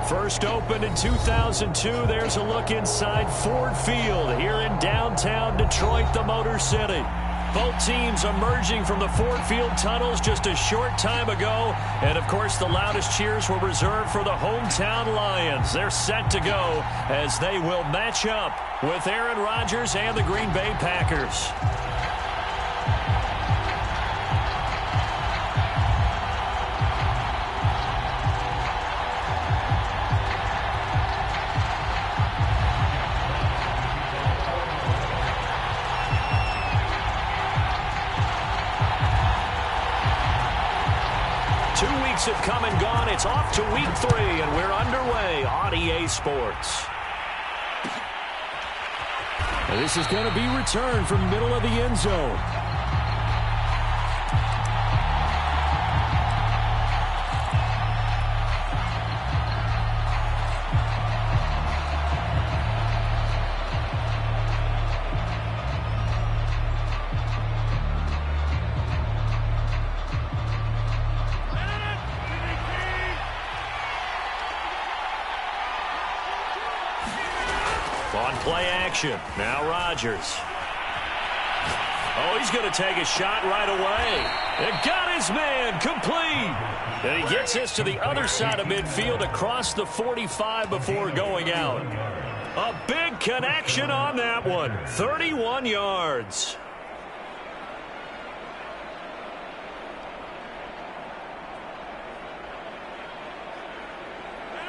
First opened in 2002, there's a look inside Ford Field here in downtown Detroit, the Motor City. Both teams emerging from the Ford Field tunnels just a short time ago. And, of course, the loudest cheers were reserved for the hometown Lions. They're set to go as they will match up with Aaron Rodgers and the Green Bay Packers. 2 weeks have come and gone. It's off to week 3, and we're underway on EA Sports. This is going to be returned from middle of the end zone. On play action. Now Rodgers. Oh, he's going to take a shot right away. And got his man complete. And he gets this to the other side of midfield across the 45 before going out. A big connection on that one. 31 yards.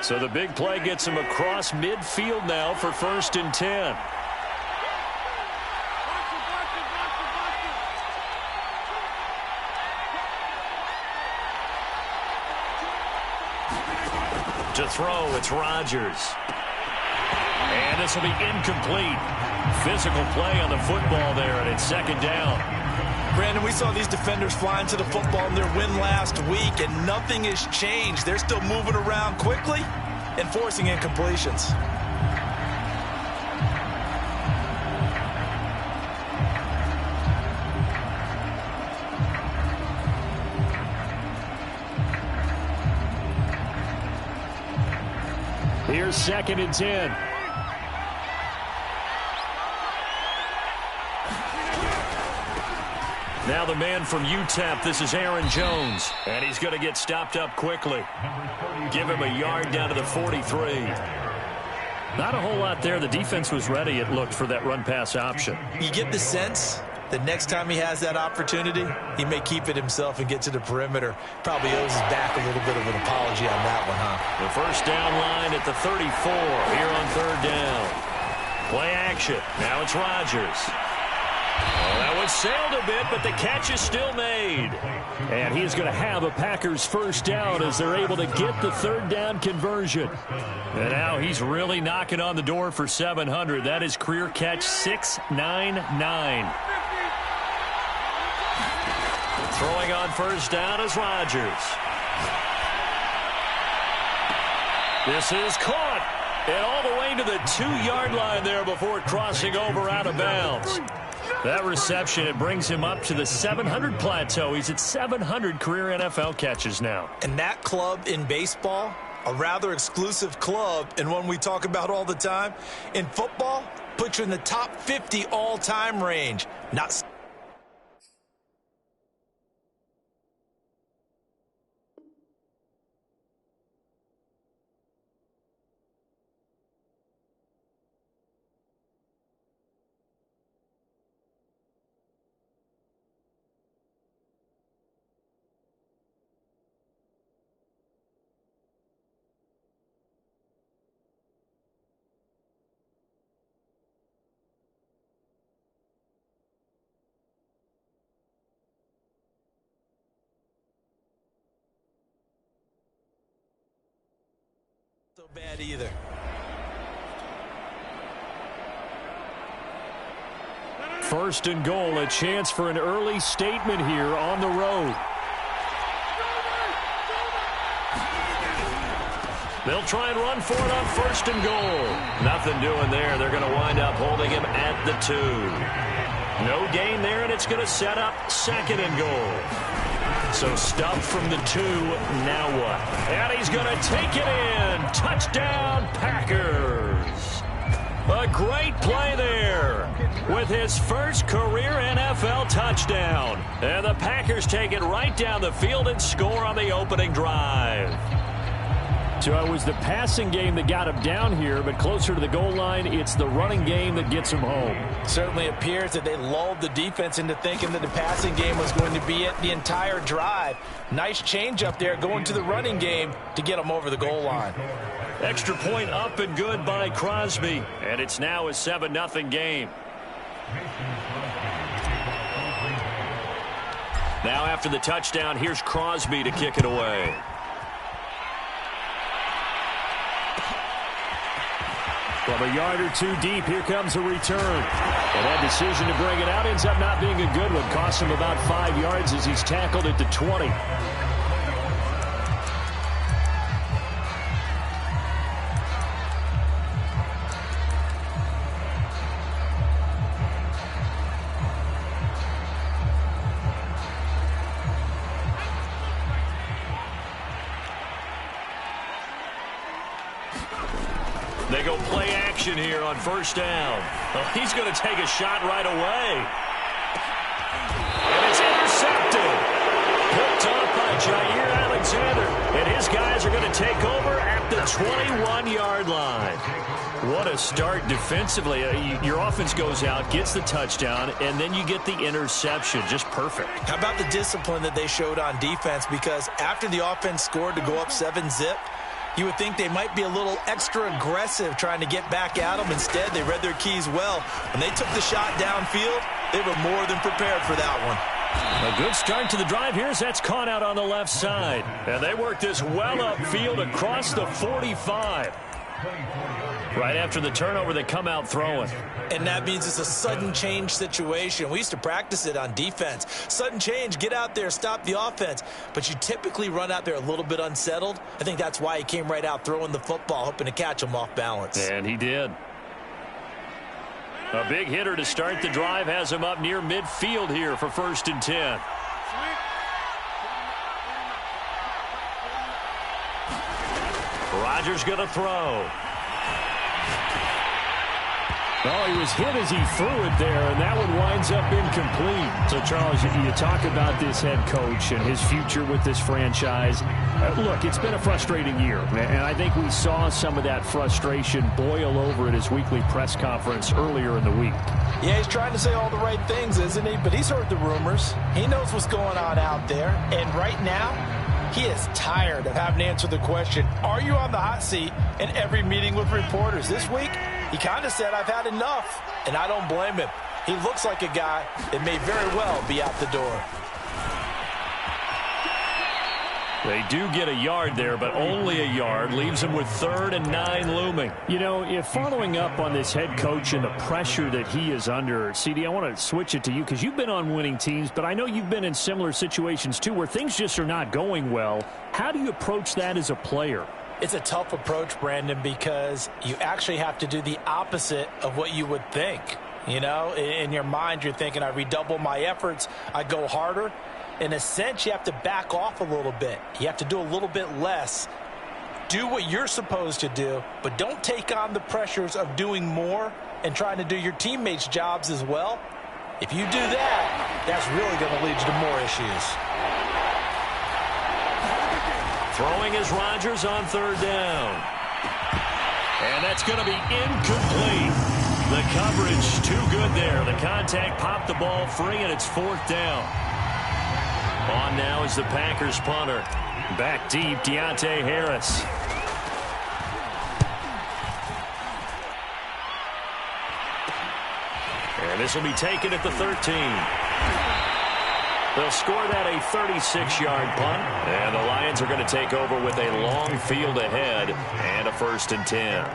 So the big play gets him across midfield now for 1st and 10. To throw, it's Rodgers. And this will be incomplete. Physical play on the football there, and it's 2nd down. Brandon, we saw these defenders flying to the football in their win last week, and nothing has changed. They're still moving around quickly and forcing incompletions. Here's 2nd and 10. Now the man from UTEP, this is Aaron Jones. And he's going to get stopped up quickly. Give him a yard down to the 43. Not a whole lot there. The defense was ready, it looked, for that run-pass option. You get the sense that next time he has that opportunity, he may keep it himself and get to the perimeter. Probably owes his back a little bit of an apology on that one, huh? The first down line at the 34 here on 3rd down. Play action. Now it's Rodgers. Well, that one sailed a bit, but the catch is still made. And he's going to have a Packers first down as they're able to get the 3rd down conversion. And now he's really knocking on the door for 700. That is career catch 699. Throwing on 1st down is Rodgers. This is caught. And all the way to the 2-yard line there before crossing over out of bounds. That reception, it brings him up to the 700 plateau. He's at 700 career NFL catches now. And that club in baseball, a rather exclusive club and one we talk about all the time. In football, puts you in the top 50 all-time range. Not so bad either. First and goal, a chance for an early statement here on the road. They'll try and run for it on 1st and goal. Nothing doing there. They're going to wind up holding him at the 2. No gain there, and it's going to set up 2nd and goal. So stuffed from the 2, now what? And he's going to take it in. Touchdown, Packers. A great play there with his first career NFL touchdown. And the Packers take it right down the field and score on the opening drive. So it was the passing game that got him down here, but closer to the goal line, it's the running game that gets him home. Certainly appears that they lulled the defense into thinking that the passing game was going to be it the entire drive. Nice change up there going to the running game to get them over the goal line. Extra point up and good by Crosby. And it's now a 7-0 game. Now after the touchdown, here's Crosby to kick it away. From a yard or 2 deep, here comes a return. And that decision to bring it out ends up not being a good one. Costs him about 5 yards as he's tackled at the 20. They go play action here on first down. Oh, he's going to take a shot right away. And it's intercepted. Picked up by Jair Alexander. And his guys are going to take over at the 21-yard line. What a start defensively. Your offense goes out, gets the touchdown, and then you get the interception. Just perfect. How about the discipline that they showed on defense? Because after the offense scored to go up 7-zip, you would think they might be a little extra aggressive trying to get back at them. Instead, they read their keys well. When they took the shot downfield, they were more than prepared for that one. A good start to the drive here as that's caught out on the left side. And they work this well upfield across the 45. Right after the turnover, they come out throwing. And that means it's a sudden change situation. We used to practice it on defense. Sudden change, get out there, stop the offense. But you typically run out there a little bit unsettled. I think that's why he came right out throwing the football, hoping to catch him off balance. And he did. A big hitter to start the drive has him up near midfield here for 1st and 10. Rodgers going to throw. Oh, he was hit as he threw it there, and that one winds up incomplete. So, Charles, you talk about this head coach and his future with this franchise. Look, it's been a frustrating year, and I think we saw some of that frustration boil over at his weekly press conference earlier in the week. Yeah, he's trying to say all the right things, isn't he? But he's heard the rumors. He knows what's going on out there, and right now, he is tired of having to answer the question, are you on the hot seat in every meeting with reporters? This week, he kind of said, I've had enough, and I don't blame him. He looks like a guy that may very well be out the door. They do get a yard there, but only a yard. Leaves them with 3rd and 9 looming. You know, if following up on this head coach and the pressure that he is under, CD, I want to switch it to you because you've been on winning teams, but I know you've been in similar situations too where things just are not going well. How do you approach that as a player? It's a tough approach, Brandon, because you actually have to do the opposite of what you would think. You know, in your mind, you're thinking, I redouble my efforts, I go harder. In a sense, you have to back off a little bit. You have to do a little bit less. Do what you're supposed to do, but don't take on the pressures of doing more and trying to do your teammates' jobs as well. If you do that, that's really going to lead you to more issues. Throwing is Rodgers on 3rd down. And that's going to be incomplete. The coverage too good there. The contact popped the ball free, and it's 4th down. On now is the Packers punter. Back deep, Deontay Harris. And this will be taken at the 13. They'll score that a 36-yard punt. And the Lions are going to take over with a long field ahead and a 1st and 10.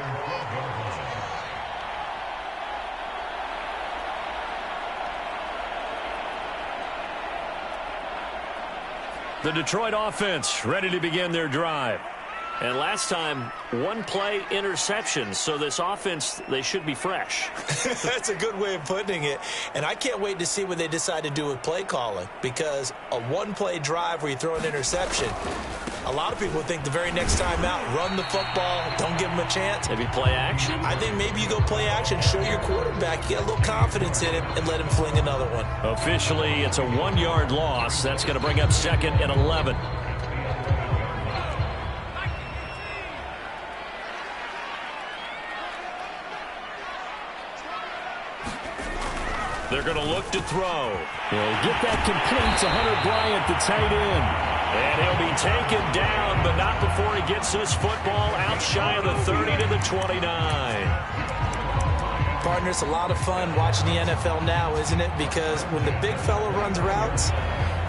The Detroit offense ready to begin their drive. And last time, one-play interception. So this offense, they should be fresh. That's a good way of putting it. And I can't wait to see what they decide to do with play calling, because a one-play drive where you throw an interception, a lot of people think the very next time out, run the football, don't give them a chance. Maybe play action? I think maybe you go play action, show your quarterback, get a little confidence in him, and let him fling another one. Officially, it's a 1-yard loss. That's going to bring up 2nd and 11. They're going to look to throw. Well, get that complete to Hunter Bryant, the tight end. And he'll be taken down, but not before he gets this football out shy of the 30 to the 29. Partner, it's a lot of fun watching the NFL now, isn't it? Because when the big fella runs routes,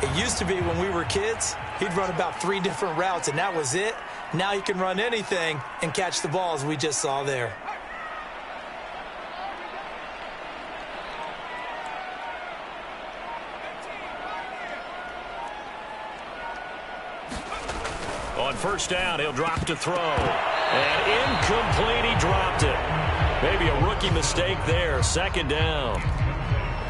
it used to be when we were kids, he'd run about 3 different routes, and that was it. Now he can run anything and catch the ball, as we just saw there. On first down, he'll drop to throw. And incomplete, he dropped it. Maybe a rookie mistake there. 2nd down.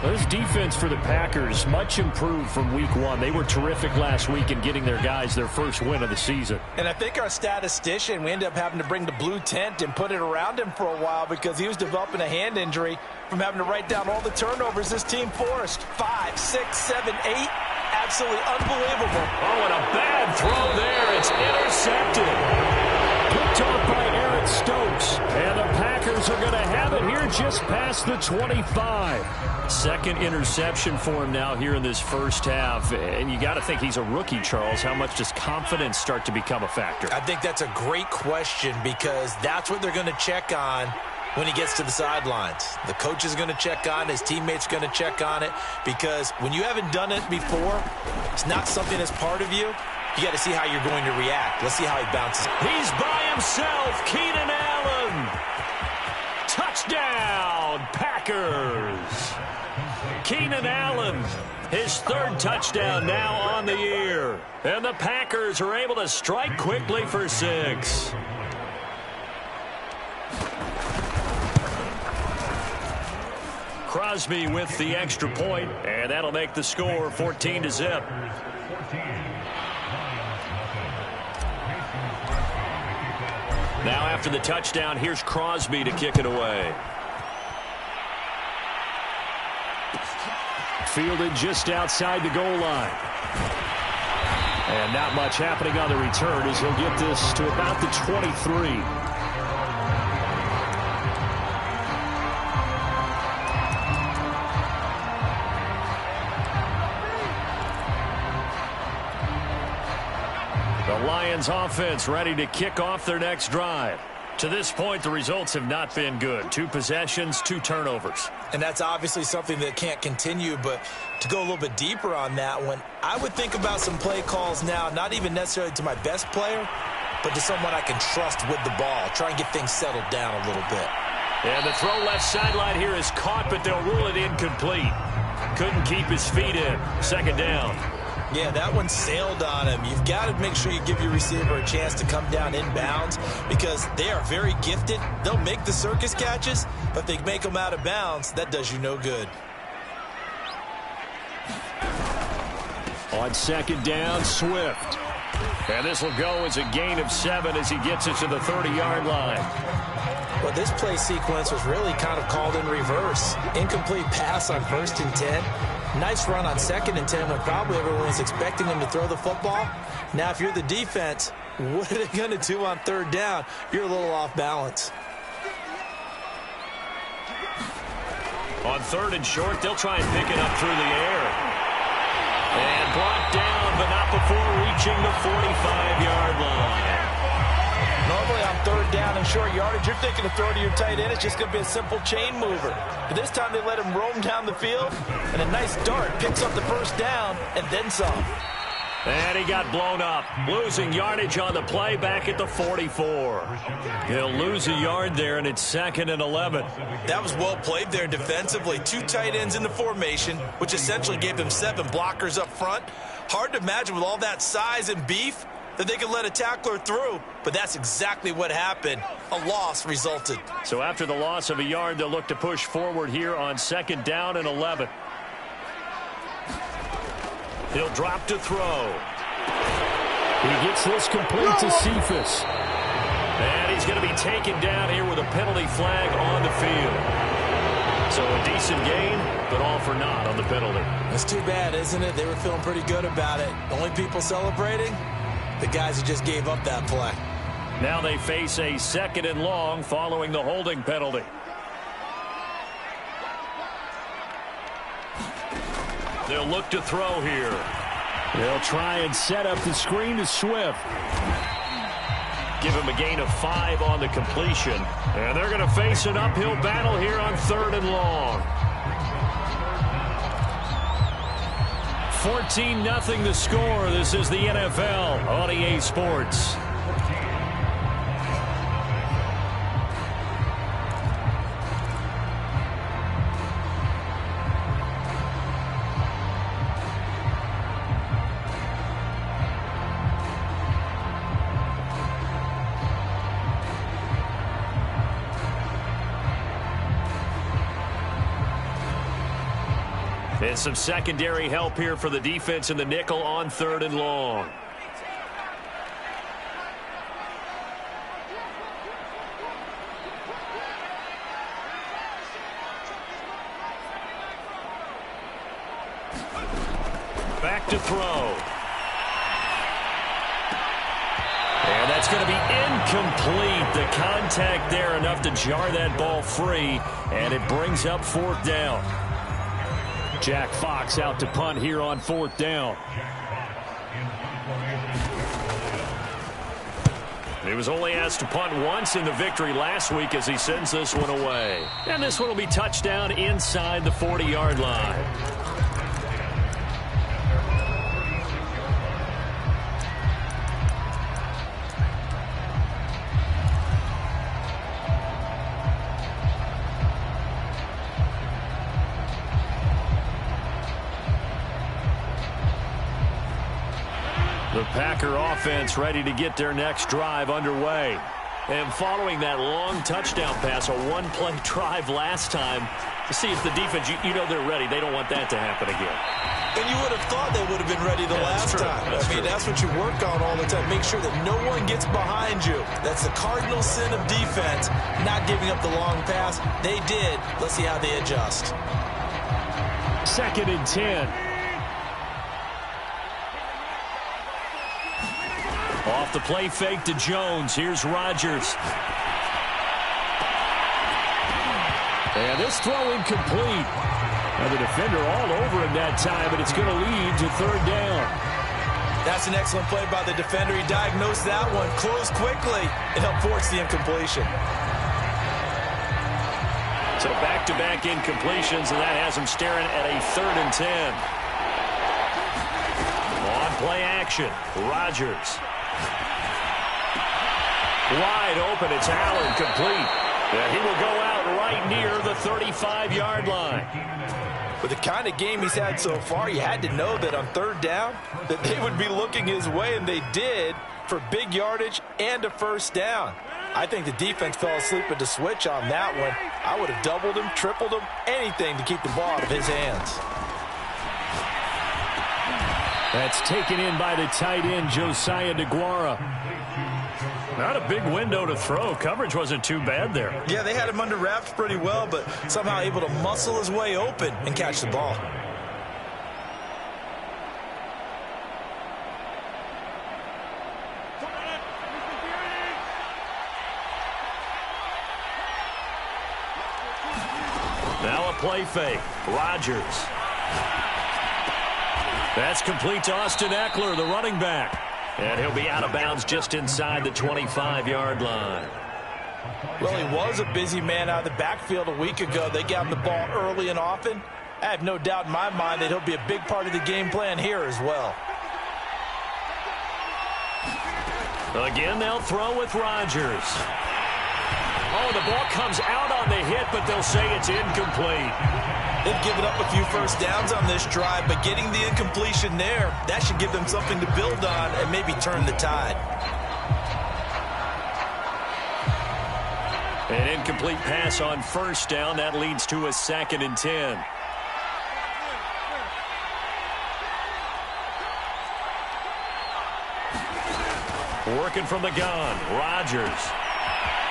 This defense for the Packers, much improved from week 1. They were terrific last week in getting their guys their first win of the season. And I think our statistician, we ended up having to bring the blue tent and put it around him for a while because he was developing a hand injury from having to write down all the turnovers this team forced. 5, 6, 7, 8. Absolutely unbelievable. Oh, and a bad throw there. It's intercepted. Picked off by Eric Stokes. And the Packers are going to have it here just past the 25. 2nd interception for him now here in this first half. And you got to think he's a rookie, Charles. How much does confidence start to become a factor? I think that's a great question because that's what they're going to check on when he gets to the sidelines. The coach is going to check on it. His teammates are going to check on it because when you haven't done it before, it's not something that's part of you. You got to see how you're going to react. Let's see how he bounces. He's by himself. Keenan Allen. Touchdown, Packers. Keenan Allen, his 3rd touchdown now on the year. And the Packers are able to strike quickly for 6. Crosby with the extra point, and that'll make the score 14-0. Now after the touchdown, here's Crosby to kick it away. Fielded just outside the goal line. And not much happening on the return as he'll get this to about the 23. The Lions offense ready to kick off their next drive. To this point, the results have not been good. 2 possessions, 2 turnovers. And that's obviously something that can't continue, but to go a little bit deeper on that one, I would think about some play calls now, not even necessarily to my best player, but to someone I can trust with the ball. Try and get things settled down a little bit. And the throw left sideline here is caught, but they'll rule it incomplete. Couldn't keep his feet in. 2nd down. Yeah, that one sailed on him. You've got to make sure you give your receiver a chance to come down inbounds because they are very gifted. They'll make the circus catches, but if they make them out of bounds, that does you no good. On 2nd down, Swift. And this will go as a gain of 7 as he gets it to the 30-yard line. Well, this play sequence was really kind of called in reverse. Incomplete pass on 1st and 10. Nice run on 2nd and 10 when probably everyone was expecting him to throw the football. Now, if you're the defense, what are they going to do on 3rd down? You're a little off balance. On 3rd and short, they'll try and pick it up through the air. And brought down, but not before reaching the 45-yard line. Normally on 3rd down and short yardage, you're thinking to throw to your tight end. It's just going to be a simple chain mover. But this time they let him roam down the field, and a nice dart picks up the 1st down and then some. And he got blown up, losing yardage on the play back at the 44. He'll lose a yard there, and it's 2nd and 11. That was well played there defensively. 2 tight ends in the formation, which essentially gave them 7 blockers up front. Hard to imagine with all that size and beef, that they could let a tackler through, but that's exactly what happened. A loss resulted. So after the loss of a yard, they'll look to push forward here on 2nd down and 11. He'll drop to throw. He gets this complete to Cephas. And he's going to be taken down here with a penalty flag on the field. So a decent gain, but all for naught on the penalty. That's too bad, isn't it? They were feeling pretty good about it. The only people celebrating, the guys who just gave up that play. Now they face a 2nd and long following the holding penalty. They'll look to throw here. They'll try and set up the screen to Swift. Give him a gain of 5 on the completion. And they're going to face an uphill battle here on 3rd and long. 14-0 the score. This is the NFL on EA Sports. And some secondary help here for the defense in the nickel on 3rd and long. Back to throw. And that's going to be incomplete. The contact there enough to jar that ball free, and it brings up 4th down. Jack Fox out to punt here on 4th down. He was only asked to punt once in the victory last week as he sends this one away. And this one will be touchdown inside the 40-yard line. The Packer offense ready to get their next drive underway. And following that long touchdown pass, a one-play drive last time, to see if the defense, you know they're ready. They don't want that to happen again. And you would have thought they would have been ready the last time. That's what you work on all the time. Make sure that no one gets behind you. That's the cardinal sin of defense, not giving up the long pass. They did. Let's see how they adjust. 2nd and 10. Off the play fake to Jones. Here's Rodgers. And this throw incomplete. Now the defender all over him that time, but it's going to lead to 3rd down. That's an excellent play by the defender. He diagnosed that one, closed quickly, and helped force the incompletion. So back-to-back incompletions, and that has him staring at a 3rd and 10. On play action, Rodgers. Wide open, it's Allen, complete. And he will go out right near the 35-yard line. With the kind of game he's had so far, you had to know that on 3rd down, that they would be looking his way, and they did, for big yardage and a 1st down. I think the defense fell asleep at the switch on that one. I would have doubled him, tripled him, anything to keep the ball out of his hands. That's taken in by the tight end, Josiah DeGuara. Not a big window to throw. Coverage wasn't too bad there. Yeah, they had him under wraps pretty well, but somehow able to muscle his way open and catch the ball. Now a play fake. Rodgers. That's complete to Austin Eckler, the running back. And he'll be out of bounds just inside the 25-yard line. Well, he was a busy man out of the backfield a week ago. They got him the ball early and often. I have no doubt in my mind that he'll be a big part of the game plan here as well. Again, they'll throw with Rodgers. Oh, the ball comes out on the hit, but they'll say it's incomplete. They've given up a few first downs on this drive, but getting the incompletion there, that should give them something to build on and maybe turn the tide. An incomplete pass on first down. That leads to a 2nd and 10. Working from the gun, Rodgers.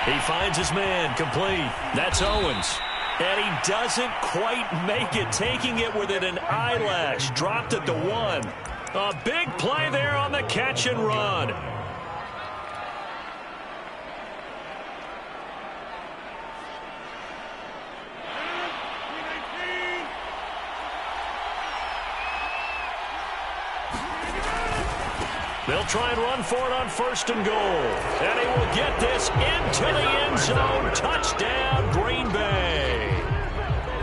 He finds his man, complete. That's Owens. And he doesn't quite make it, taking it within an eyelash. Dropped at the 1. A big play there on the catch and run. They'll try and run for it on 1st and goal. And he will get this into the end zone. Touchdown, Green Bay.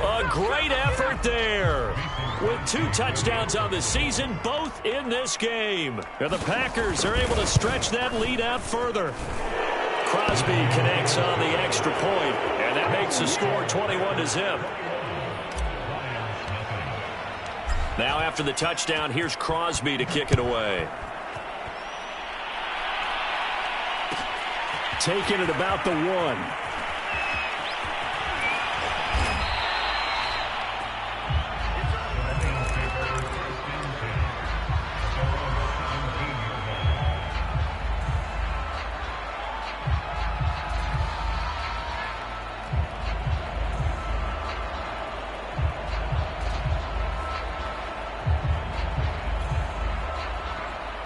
A great effort there. With 2 touchdowns on the season, both in this game. And the Packers are able to stretch that lead out further. Crosby connects on the extra point, and that makes the score 21-0. Now after the touchdown, here's Crosby to kick it away. Taking it about the 1.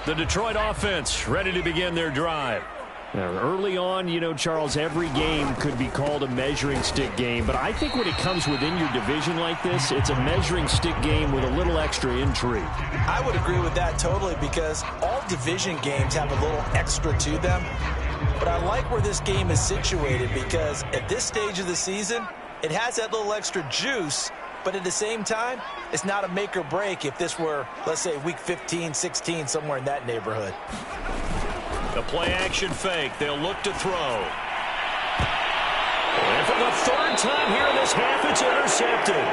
The Detroit offense ready to begin their drive. Now, early on, you know, Charles, every game could be called a measuring stick game. But I think when it comes within your division like this, it's a measuring stick game with a little extra intrigue. I would agree with that totally, because all division games have a little extra to them. But I like where this game is situated, because at this stage of the season, it has that little extra juice. But at the same time, it's not a make or break if this were, let's say, week 15, 16, somewhere in that neighborhood. The play-action fake. They'll look to throw. And for the 3rd time here in this half, it's intercepted.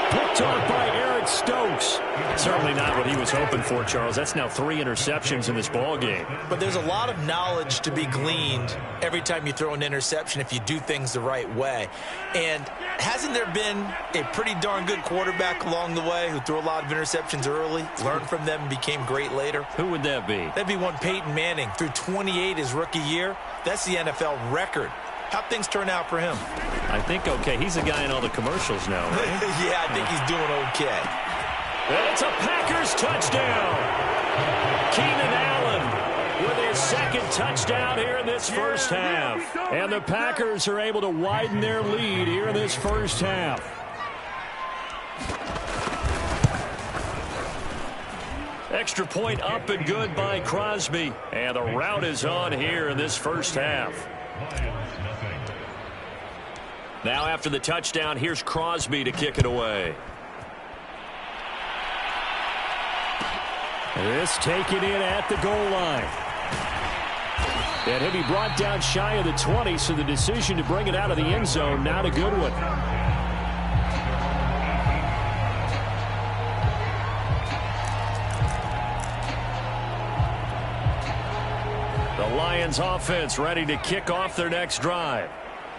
Picked off by Eric Stokes. Certainly not what he was hoping for, Charles. That's now 3 interceptions in this ball game. But there's a lot of knowledge to be gleaned every time you throw an interception if you do things the right way. And hasn't there been a pretty darn good quarterback along the way who threw a lot of interceptions early, learned from them, and became great later? Who would that be? That'd be one Peyton Manning. Threw 28 his rookie year. That's the NFL record. How'd things turn out for him? I think okay. He's a guy in all the commercials now, right? Yeah, I think he's doing okay. And it's a Packers touchdown. Keenan Allen with his 2nd touchdown here in this first half. And the Packers are able to widen their lead here in this first half. Extra point up and good by Crosby. And the route is on here in this first half. Now after the touchdown, here's Crosby to kick it away. This taken in at the goal line. And he'll be brought down shy of the 20, so the decision to bring it out of the end zone, not a good one. The Lions offense ready to kick off their next drive.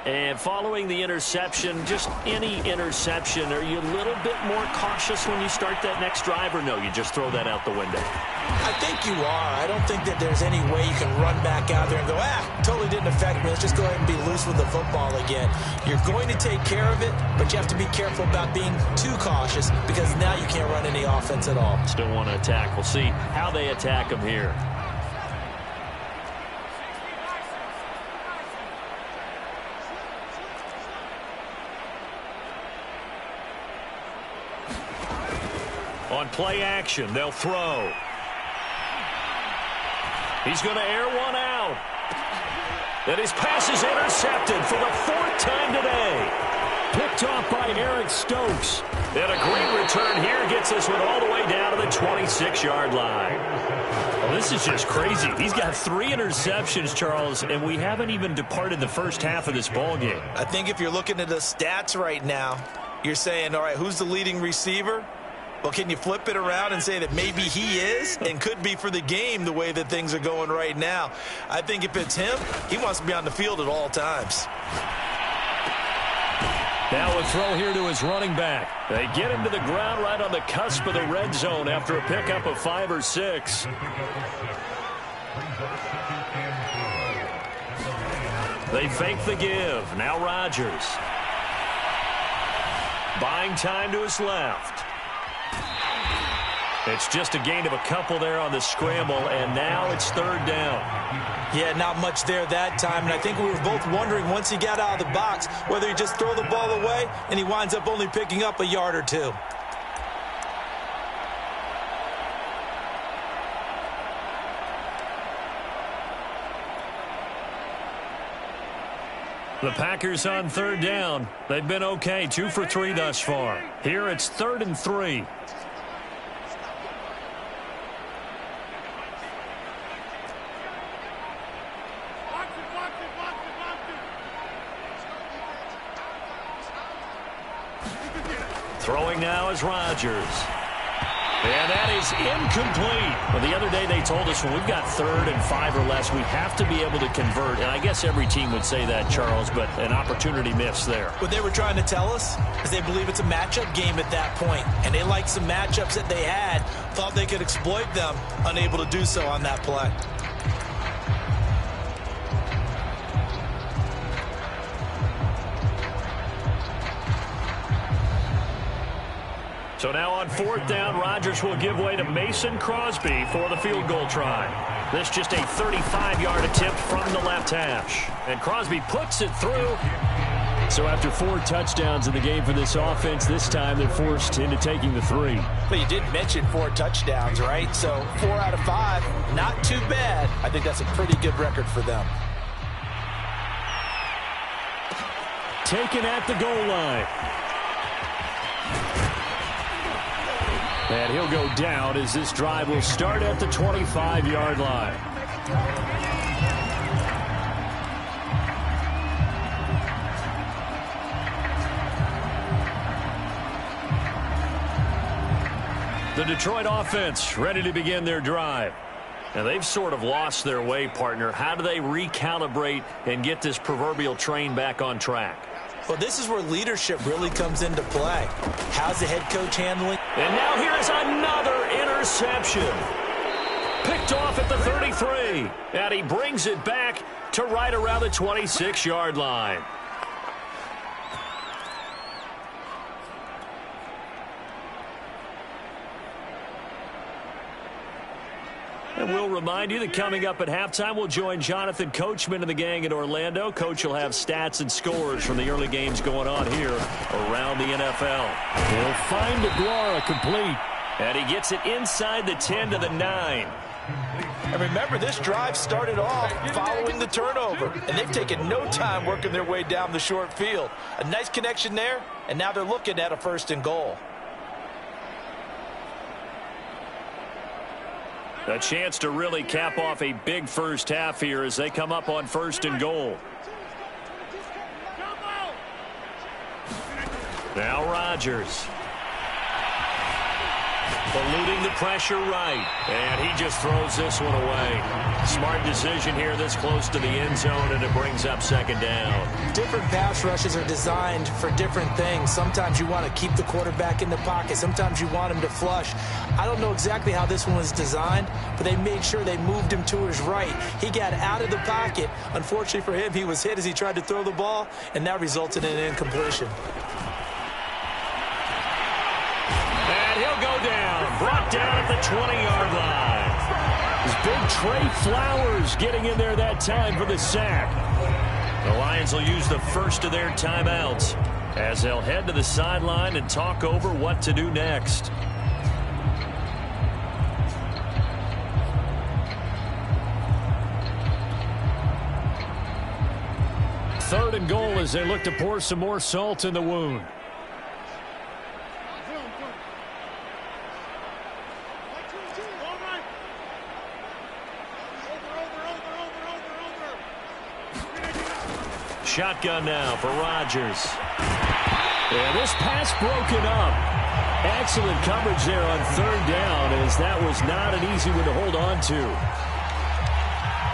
And following the interception, just any interception, are you a little bit more cautious when you start that next drive, or no, you just throw that out the window? I think you are. I don't think that there's any way you can run back out there and go, totally didn't affect me. Let's just go ahead and be loose with the football again. You're going to take care of it, but you have to be careful about being too cautious, because now you can't run any offense at all. Still want to attack. We'll see how they attack them here. On play action, they'll throw. He's going to air one out. And his pass is intercepted for the 4th time today. Picked off by Eric Stokes. And a great return here gets this one all the way down to the 26-yard line. Well, this is just crazy. He's got 3 interceptions, Charles, and we haven't even departed the first half of this ball game. I think if you're looking at the stats right now, you're saying, all right, who's the leading receiver? Well, can you flip it around and say that maybe he is and could be for the game the way that things are going right now? I think if it's him, he wants to be on the field at all times. Now a throw here to his running back. They get him to the ground right on the cusp of the red zone after a pickup of 5 or 6. They fake the give. Now Rodgers. Buying time to his left. It's just a gain of a couple there on the scramble, and now it's 3rd down. Yeah, not much there that time, and I think we were both wondering once he got out of the box whether he'd just throw the ball away, and he winds up only picking up a yard or 2. The Packers on 3rd down. They've been okay, 2 for 3 thus far. Here it's 3rd and 3. Throwing now is Rodgers. And that is incomplete. Well, the other day they told us when we've got 3rd and 5 or less, we have to be able to convert. And I guess every team would say that, Charles, but an opportunity missed there. What they were trying to tell us is they believe it's a matchup game at that point. And they liked some matchups that they had, thought they could exploit them, unable to do so on that play. So now on 4th down, Rodgers will give way to Mason Crosby for the field goal try. This just a 35-yard attempt from the left hash. And Crosby puts it through. So after 4 touchdowns in the game for this offense, this time they're forced into taking the 3. But you did mention 4 touchdowns, right? So 4 out of 5, not too bad. I think that's a pretty good record for them. Taken at the goal line. And he'll go down as this drive will start at the 25-yard line. The Detroit offense ready to begin their drive. And they've sort of lost their way, partner. How do they recalibrate and get this proverbial train back on track? Well, this is where leadership really comes into play. How's the head coach handling? And now here is another interception. Picked off at the 33. And he brings it back to right around the 26-yard line. And we'll remind you that coming up at halftime, we'll join Jonathan Coachman and the gang in Orlando. Coach will have stats and scores from the early games going on here around the NFL. They'll find Aguara complete. And he gets it inside the 10 to the 9. And remember, this drive started off following the turnover. And they've taken no time working their way down the short field. A nice connection there, and now they're looking at a 1st and goal. A chance to really cap off a big first half here as they come up on 1st and goal. Now Rodgers. Eluding the pressure right. And he just throws this one away. Smart decision here this close to the end zone, and it brings up 2nd down. Different pass rushes are designed for different things. Sometimes you want to keep the quarterback in the pocket. Sometimes you want him to flush. I don't know exactly how this one was designed, but they made sure they moved him to his right. He got out of the pocket. Unfortunately for him, he was hit as he tried to throw the ball, and that resulted in an incompletion. And he'll go down. Brought down at the 20-yard line. It's big Trey Flowers getting in there that time for the sack. The Lions will use the first of their timeouts as they'll head to the sideline and talk over what to do next. Third and goal as they look to pour some more salt in the wound. Shotgun now for Rodgers. And this pass broken up. Excellent coverage there on third down, as that was not an easy one to hold on to.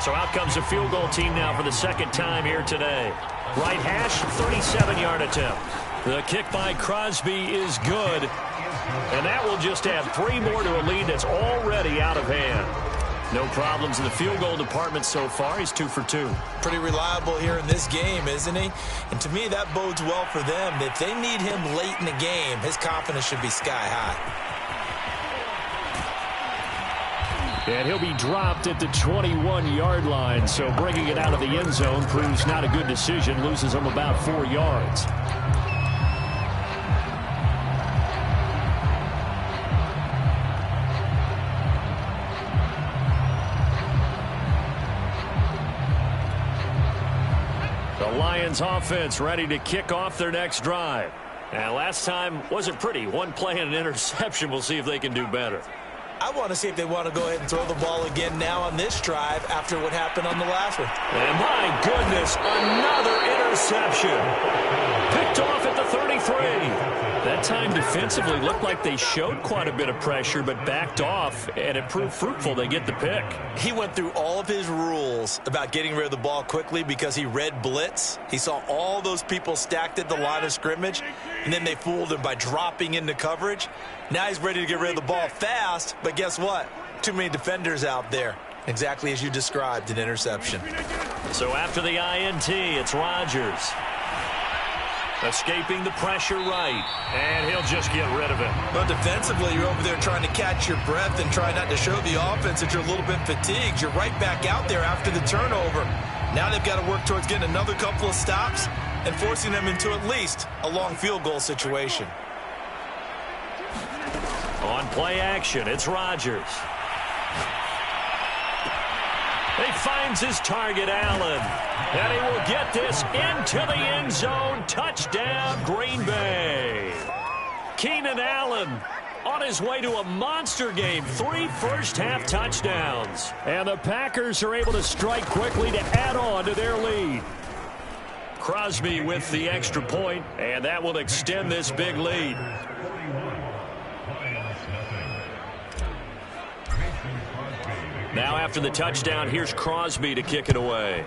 So out comes the field goal team now for the second time here today. Right hash, 37-yard attempt. The kick by Crosby is good. And that will just add 3 more to a lead that's already out of hand. No problems in the field goal department so far. He's 2 for 2. Pretty reliable here in this game, isn't he? And to me, that bodes well for them. If they need him late in the game, his confidence should be sky high. And he'll be dropped at the 21-yard line. So bringing it out of the end zone proves not a good decision. Loses him about 4 yards. The Lions offense ready to kick off their next drive. And last time wasn't pretty. One play and an interception. We'll see if they can do better. I want to see if they want to go ahead and throw the ball again now on this drive after what happened on the last one. And my goodness, another interception. Picked off at the 33. That time defensively looked like they showed quite a bit of pressure, but backed off, and it proved fruitful. They get the pick. He went through all of his rules about getting rid of the ball quickly because he read blitz. He saw all those people stacked at the line of scrimmage, and then they fooled him by dropping into coverage. Now he's ready to get rid of the ball fast, but guess what? Too many defenders out there. Exactly as you described, an interception. So after the INT, it's Rodgers. Escaping the pressure right, and he'll just get rid of it. But defensively, you're over there trying to catch your breath and try not to show the offense that you're a little bit fatigued. You're right back out there after the turnover. Now they've got to work towards getting another couple of stops and forcing them into at least a long field goal situation. On play action, it's Rodgers. He finds his target, Allen. And he will get this into the end zone. Touchdown, Green Bay. Keenan Allen on his way to a monster game. 3 first-half touchdowns. And the Packers are able to strike quickly to add on to their lead. Crosby with the extra point, and that will extend this big lead. Now after the touchdown, here's Crosby to kick it away.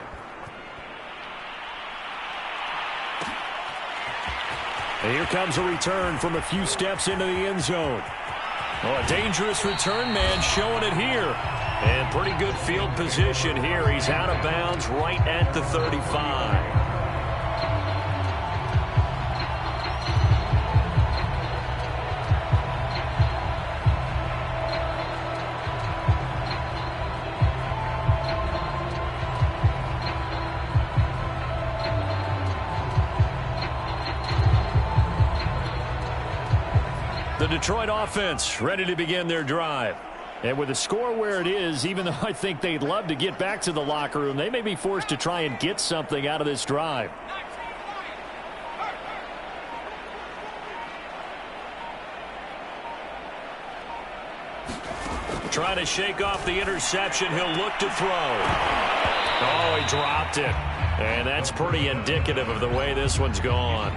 And here comes a return from a few steps into the end zone. Oh, a dangerous return man showing it here. And pretty good field position here. He's out of bounds right at the 35. The Detroit offense ready to begin their drive. And with the score where it is, even though I think they'd love to get back to the locker room, they may be forced to try and get something out of this drive. Trying to shake off the interception. He'll look to throw. Oh, he dropped it. And that's pretty indicative of the way this one's gone.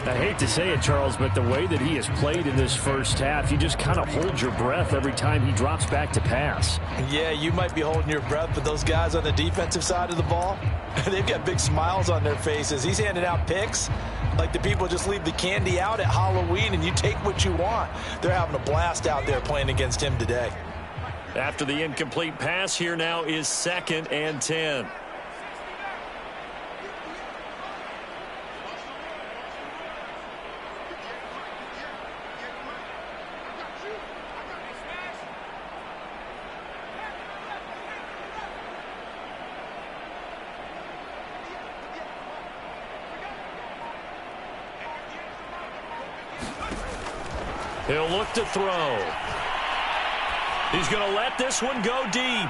I hate to say it, Charles, but the way that he has played in this first half, you just kind of hold your breath every time he drops back to pass. Yeah, you might be holding your breath, but those guys on the defensive side of the ball, they've got big smiles on their faces. He's handing out picks like the people just leave the candy out at Halloween and you take what you want. They're having a blast out there playing against him today. After the incomplete pass, here now is 2nd and 10. He'll look to throw. He's going to let this one go deep.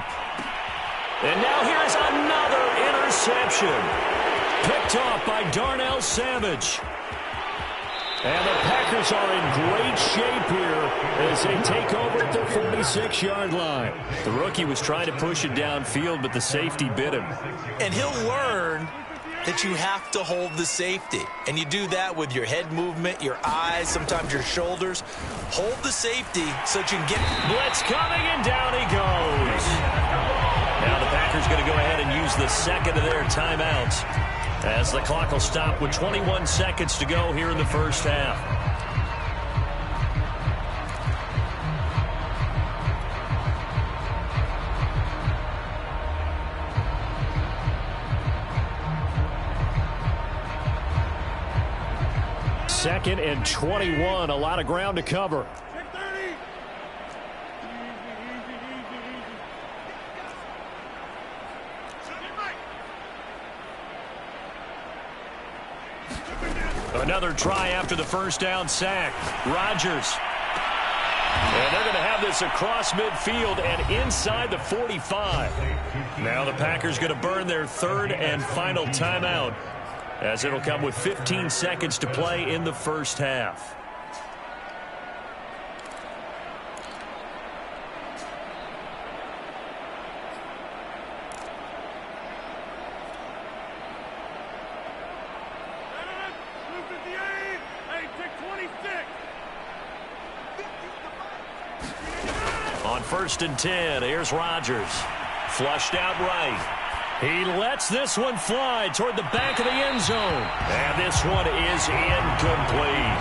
And now here's another interception. Picked off by Darnell Savage. And the Packers are in great shape here as they take over at their 46-yard line. The rookie was trying to push it downfield, but the safety bit him. And he'll learn that you have to hold the safety. And you do that with your head movement, your eyes, sometimes your shoulders. Hold the safety so that you can get... Blitz coming, and down he goes. Now the Packers going to go ahead and use the second of their timeouts as the clock will stop with 21 seconds to go here in the first half. Second and 21, a lot of ground to cover. Another try after the first down sack. Rodgers. And they're going to have this across midfield and inside the 45. Now the Packers going to burn their third and final timeout, as it'll come with 15 seconds to play in the first half. On 1st and 10, here's Rodgers. Flushed out right. He lets this one fly toward the back of the end zone. And this one is incomplete.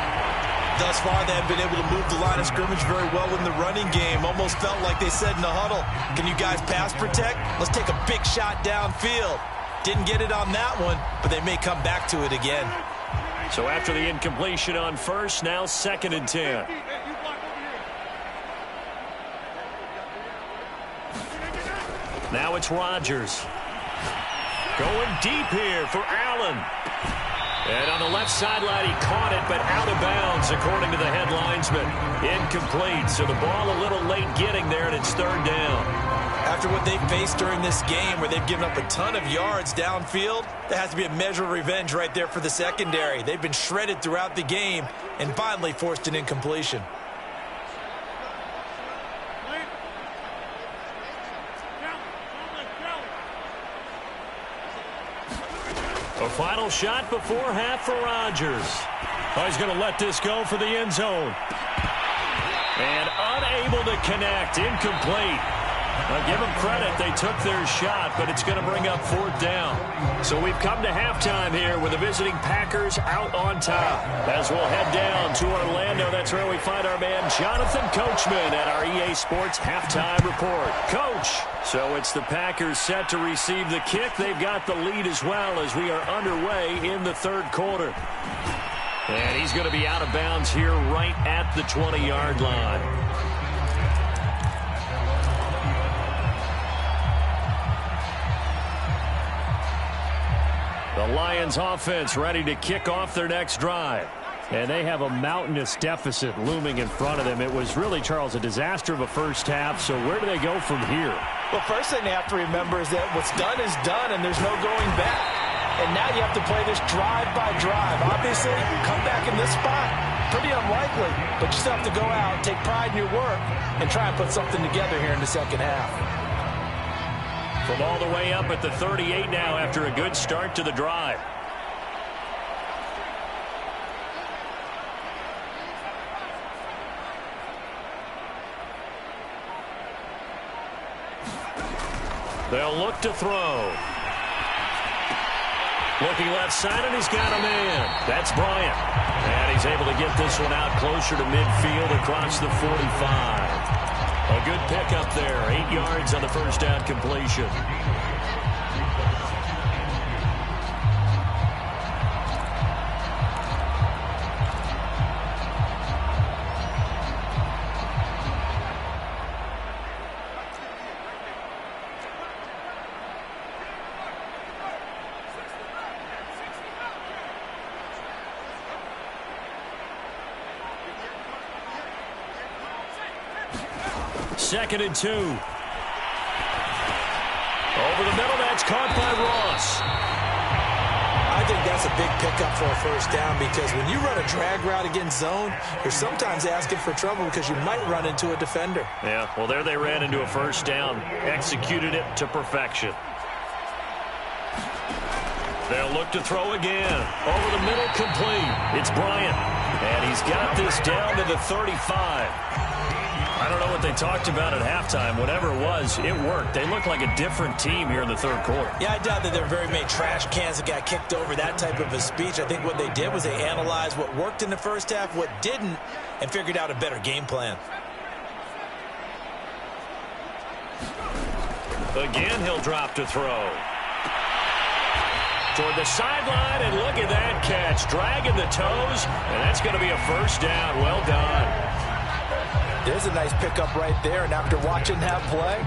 Thus far, they have been able to move the line of scrimmage very well in the running game. Almost felt like they said in the huddle, can you guys pass protect? Let's take a big shot downfield. Didn't get it on that one, but they may come back to it again. So after the incompletion on first, now 2nd and 10. Now it's Rodgers. Going deep here for Allen. And on the left sideline, he caught it, but out of bounds, according to the head linesman. Incomplete, so the ball a little late getting there, and it's 3rd down. After what they've faced during this game, where they've given up a ton of yards downfield, there has to be a measure of revenge right there for the secondary. They've been shredded throughout the game and finally forced an incompletion. A final shot before half for Rodgers. Oh, he's going to let this go for the end zone. And unable to connect. Incomplete. I'll give them credit. They took their shot, but it's going to bring up 4th down. So we've come to halftime here with the visiting Packers out on top. As we'll head down to Orlando, that's where we find our man Jonathan Coachman at our EA Sports Halftime Report. Coach, so it's the Packers set to receive the kick. They've got the lead as well as we are underway in the 3rd quarter. And he's going to be out of bounds here right at the 20-yard line. The Lions offense ready to kick off their next drive. And they have a mountainous deficit looming in front of them. It was really, Charles, a disaster of a first half. So where do they go from here? Well, first thing they have to remember is that what's done is done, and there's no going back. And now you have to play this drive by drive. Obviously, come back in this spot, pretty unlikely. But you still have to go out, take pride in your work, and try and put something together here in the second half. From all the way up at the 38 now after a good start to the drive. They'll look to throw. Looking left side, and he's got a man. That's Bryant. And he's able to get this one out closer to midfield across the 45. A good pickup there. 8 yards on the first down completion. Second and 2. Over the middle, that's caught by Ross. I think that's a big pickup for a first down, because when you run a drag route against zone, you're sometimes asking for trouble because you might run into a defender. Yeah, well, there they ran into a first down. Executed it to perfection. They'll look to throw again. Over the middle, complete. It's Bryant. And he's got this down to the 35. I don't know what they talked about at halftime. Whatever it was, it worked. They look like a different team here in the third quarter. Yeah, I doubt that there were very many trash cans that got kicked over, that type of a speech. I think what they did was they analyzed what worked in the first half, what didn't, and figured out a better game plan. Again, he'll drop to throw. Toward the sideline, and look at that catch. Dragging the toes, and that's going to be a first down. Well done. There's a nice pickup right there, and after watching that play,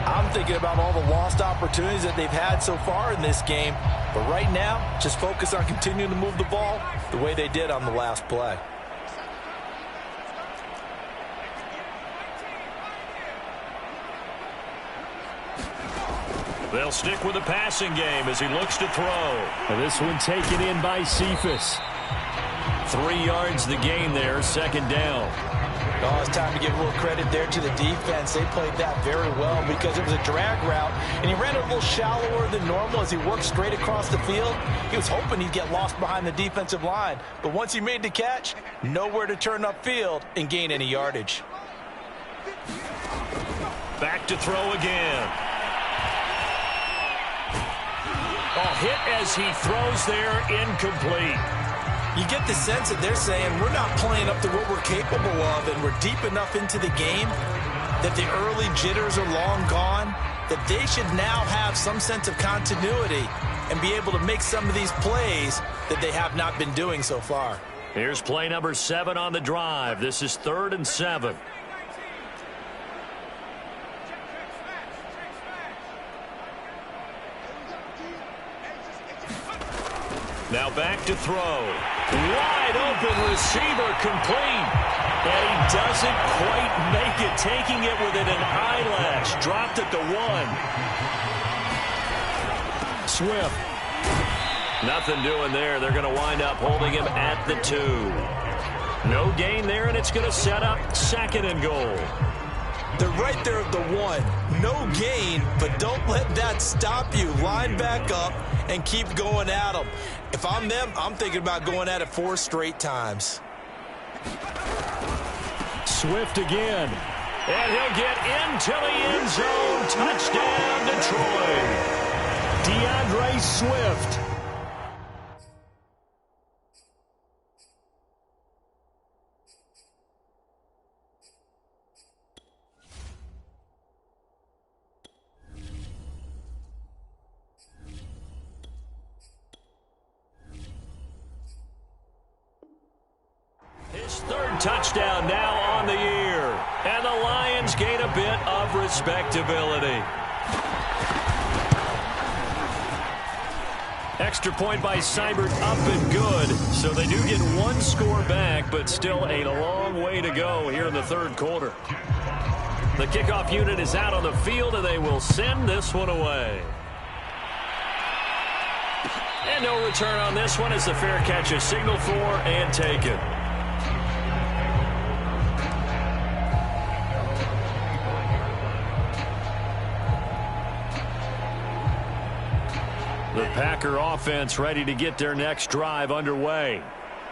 I'm thinking about all the lost opportunities that they've had so far in this game. But right now, just focus on continuing to move the ball the way they did on the last play. They'll stick with the passing game as he looks to throw. And this one taken in by Cephas. 3 yards the gain there, second down. Oh, it's time to give a little credit there to the defense. They played that very well because it was a drag route, and he ran a little shallower than normal as he worked straight across the field. He was hoping he'd get lost behind the defensive line, but once he made the catch, nowhere to turn upfield and gain any yardage. Back to throw again. Oh, hit as he throws there, incomplete. You get the sense that they're saying we're not playing up to what we're capable of, and we're deep enough into the game that the early jitters are long gone, that they should now have some sense of continuity and be able to make some of these plays that they have not been doing so far. Here's play number 7 on the drive. This is 3rd and 7. Now back to throw. Wide open receiver, complete. And he doesn't quite make it, taking it within an eyelash. Dropped at the 1. Swift. Nothing doing there. They're going to wind up holding him at the 2. No gain there, and it's going to set up 2nd and goal. They're right there at the 1. No gain, but don't let that stop you. Line back up and keep going at them. If I'm them, I'm thinking about going at it 4 straight times. Swift again. And he'll get into the end zone. Touchdown, Detroit. DeAndre Swift. His 3rd touchdown now on the year. And the Lions gain a bit of respectability. Extra point by Seibert, up and good. So they do get 1 score back, but still a long way to go here in the 3rd quarter. The kickoff unit is out on the field, and they will send this one away. And no return on this one as the fair catch is signaled for and taken. The Packer offense ready to get their next drive underway.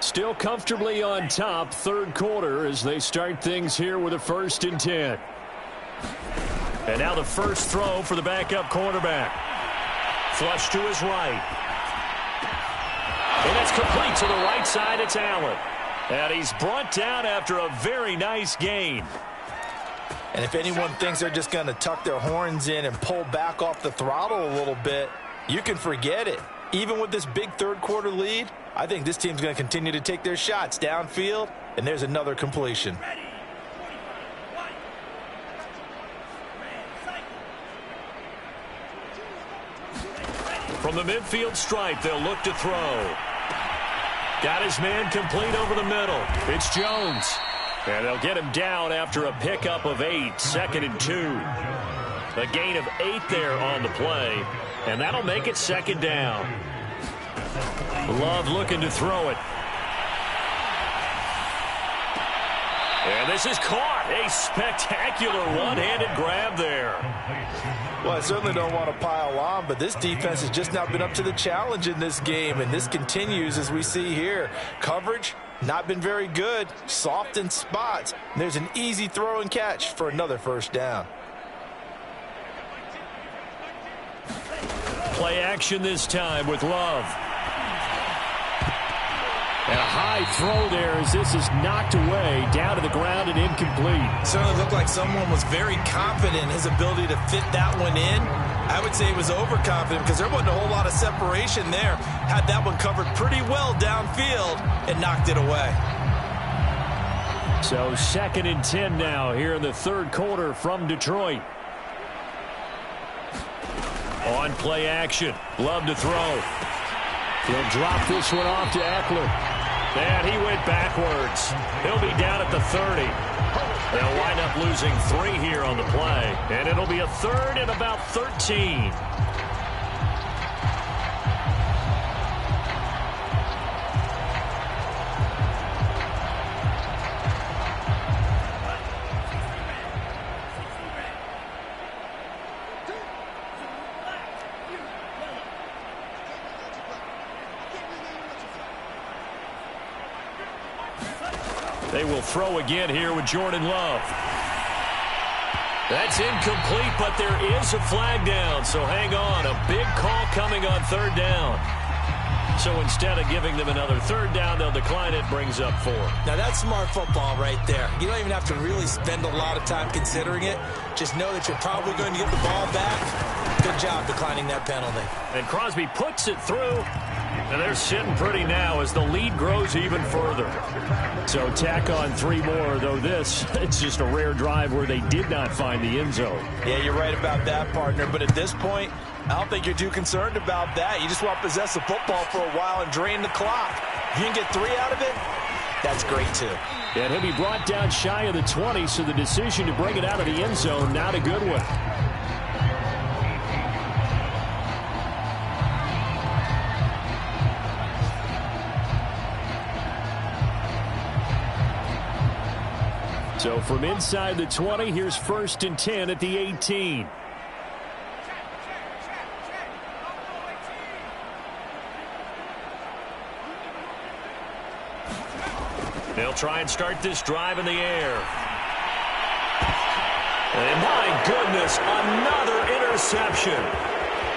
Still comfortably on top, 3rd quarter as they start things here with a 1st and 10. And now the first throw for the backup quarterback. Flush to his right. And it's complete to the right side. It's Allen. And he's brought down after a very nice gain. And if anyone thinks they're just going to tuck their horns in and pull back off the throttle a little bit, you can forget it. Even with this big 3rd quarter lead, I think this team's going to continue to take their shots downfield, and there's another completion. From the midfield stripe, they'll look to throw. Got his man complete over the middle. It's Jones. And they'll get him down after a pickup of 8, 2nd and 2. A gain of 8 there on the play. And that'll make it 2nd down. Love looking to throw it. And this is caught. A spectacular one-handed grab there. Well, I certainly don't want to pile on, but this defense has just not been up to the challenge in this game, and this continues as we see here. Coverage, not been very good, soft in spots. And there's an easy throw and catch for another first down. Play action this time with Love. And a high throw there as this is knocked away, down to the ground and incomplete. Certainly looked like someone was very confident in his ability to fit that one in. I would say he was overconfident because there wasn't a whole lot of separation there. Had that one covered pretty well downfield and knocked it away. So 2nd and 10 now here in the third quarter from Detroit. On play action, Love to throw. He'll drop this one off to Eckler. And he went backwards. He'll be down at the 30. They'll wind up losing 3 here on the play. And it'll be a 3rd and about 13. They will throw again here with Jordan Love. That's incomplete, but there is a flag down, so hang on. A big call coming on 3rd down. So instead of giving them another 3rd down, they'll decline it, brings up 4. Now that's smart football right there. You don't even have to really spend a lot of time considering it. Just know that you're probably going to get the ball back. Good job declining that penalty. And Crosby puts it through. And they're sitting pretty now as the lead grows even further. So tack on 3 more, though this, it's just a rare drive where they did not find the end zone. Yeah, you're right about that, partner. But at this point, I don't think you're too concerned about that. You just want to possess the football for a while and drain the clock. If you can get 3 out of it, that's great, too. And he'll be brought down shy of the 20, so the decision to bring it out of the end zone, not a good one. So from inside the 20, here's 1st and 10 at the 18. They'll try and start this drive in the air. And my goodness, another interception.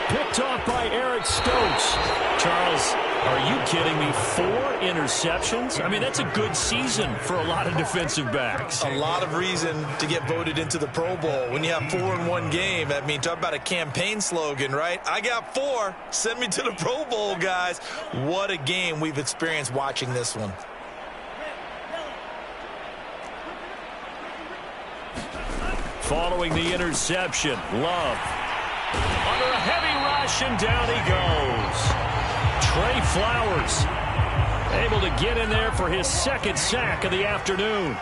Picked off by Eric Stokes. Charles, are you kidding me? 4 interceptions? I mean, that's a good season for a lot of defensive backs. A lot of reason to get voted into the Pro Bowl. When you have 4 in one game, I mean, talk about a campaign slogan, right? I got 4. Send me to the Pro Bowl, guys. What a game we've experienced watching this one. Following the interception, Love. Under a heavy rush, and down he goes. Trey Flowers able to get in there for his 2nd sack of the afternoon.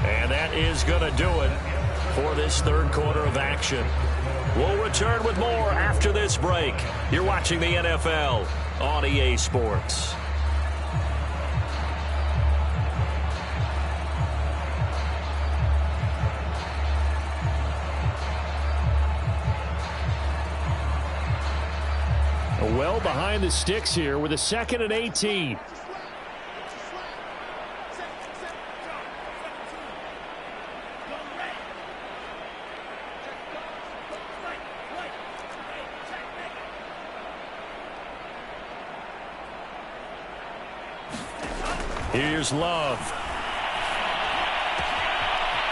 And that is going to do it for this 3rd quarter of action. We'll return with more after this break. You're watching the NFL on EA Sports. Well behind the sticks here with a 2nd and 18. Here's Love.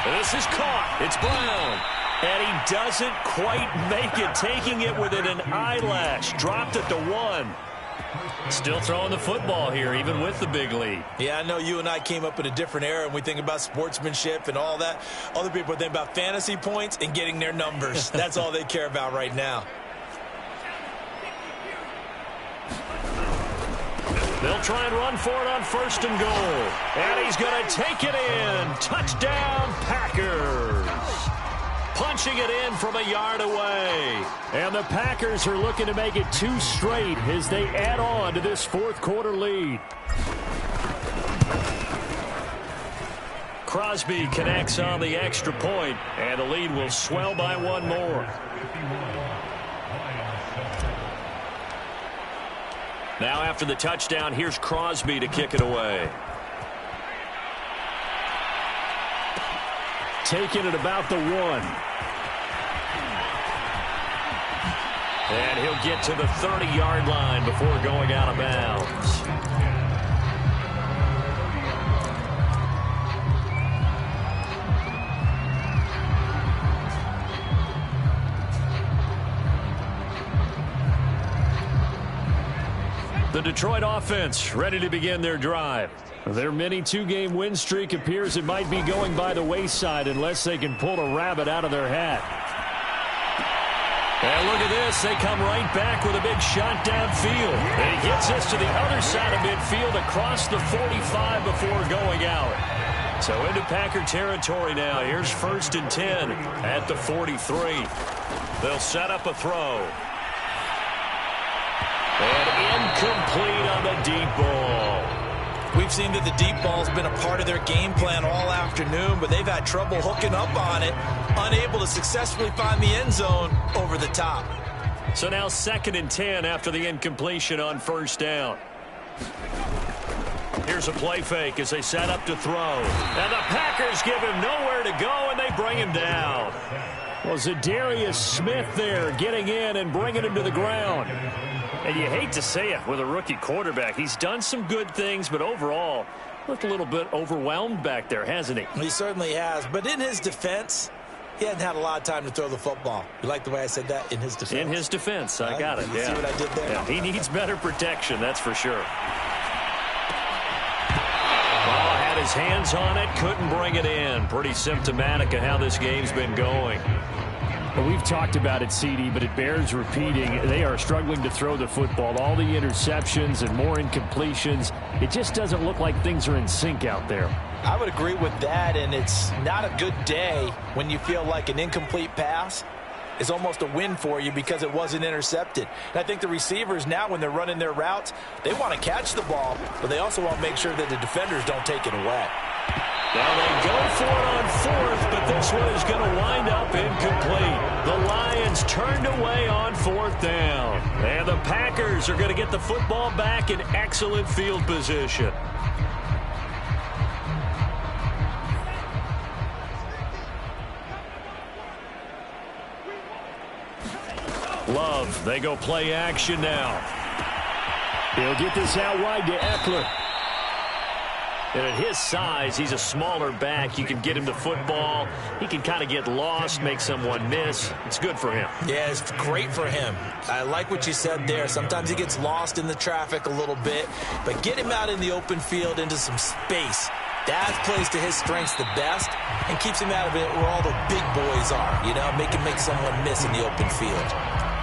This is caught. It's Brown. And he doesn't quite make it, taking it within an eyelash. Dropped it to 1. Still throwing the football here, even with the big lead. Yeah, I know you and I came up in a different era, and we think about sportsmanship and all that. Other people think about fantasy points and getting their numbers. That's all they care about right now. They'll try and run for it on 1st and goal. And he's going to take it in. Touchdown, Packers. Punching it in from a yard away. And the Packers are looking to make it 2 straight as they add on to this 4th quarter lead. Crosby connects on the extra point, and the lead will swell by 1 more. Now after the touchdown, here's Crosby to kick it away. Taking it about the 1. And he'll get to the 30-yard line before going out of bounds. The Detroit offense ready to begin their drive. Their mini 2-game win streak appears it might be going by the wayside unless they can pull a rabbit out of their hat. And look at this. They come right back with a big shot downfield. And he gets this to the other side of midfield across the 45 before going out. So into Packer territory now. Here's 1st and 10 at the 43. They'll set up a throw. And incomplete on the deep ball. We've seen that the deep ball's been a part of their game plan all afternoon, but they've had trouble hooking up on it, unable to successfully find the end zone over the top. So now 2nd and 10 after the incompletion on 1st down. Here's a play fake as they set up to throw. And the Packers give him nowhere to go, and they bring him down. Well, Zadarius Smith there getting in and bringing him to the ground. And you hate to say it with a rookie quarterback. He's done some good things, but overall, looked a little bit overwhelmed back there, hasn't he? He certainly has. But in his defense, he hadn't had a lot of time to throw the football. You like the way I said that? In his defense? In his defense. I got it. You see what I did there? Yeah, he needs better protection, that's for sure. Had his hands on it, couldn't bring it in. Pretty symptomatic of how this game's been going. Well, we've talked about it, CD, but it bears repeating. They are struggling to throw the football. All the interceptions and more incompletions. It just doesn't look like things are in sync out there. I would agree with that, and it's not a good day when you feel like an incomplete pass is almost a win for you because it wasn't intercepted. And I think the receivers now, when they're running their routes, they want to catch the ball, but they also want to make sure that the defenders don't take it away. Now they go for it on 4th, but this one is going to wind up incomplete. The Lions turned away on 4th down. And the Packers are going to get the football back in excellent field position. Love, they go play action now. He'll get this out wide to Eckler. And at his size, he's a smaller back. You can get him to football. He can kind of get lost, make someone miss. It's good for him. Yeah, it's great for him. I like what you said there. Sometimes he gets lost in the traffic a little bit, but get him out in the open field into some space. That plays to his strengths the best and keeps him out of it where all the big boys are, you know, make someone miss in the open field.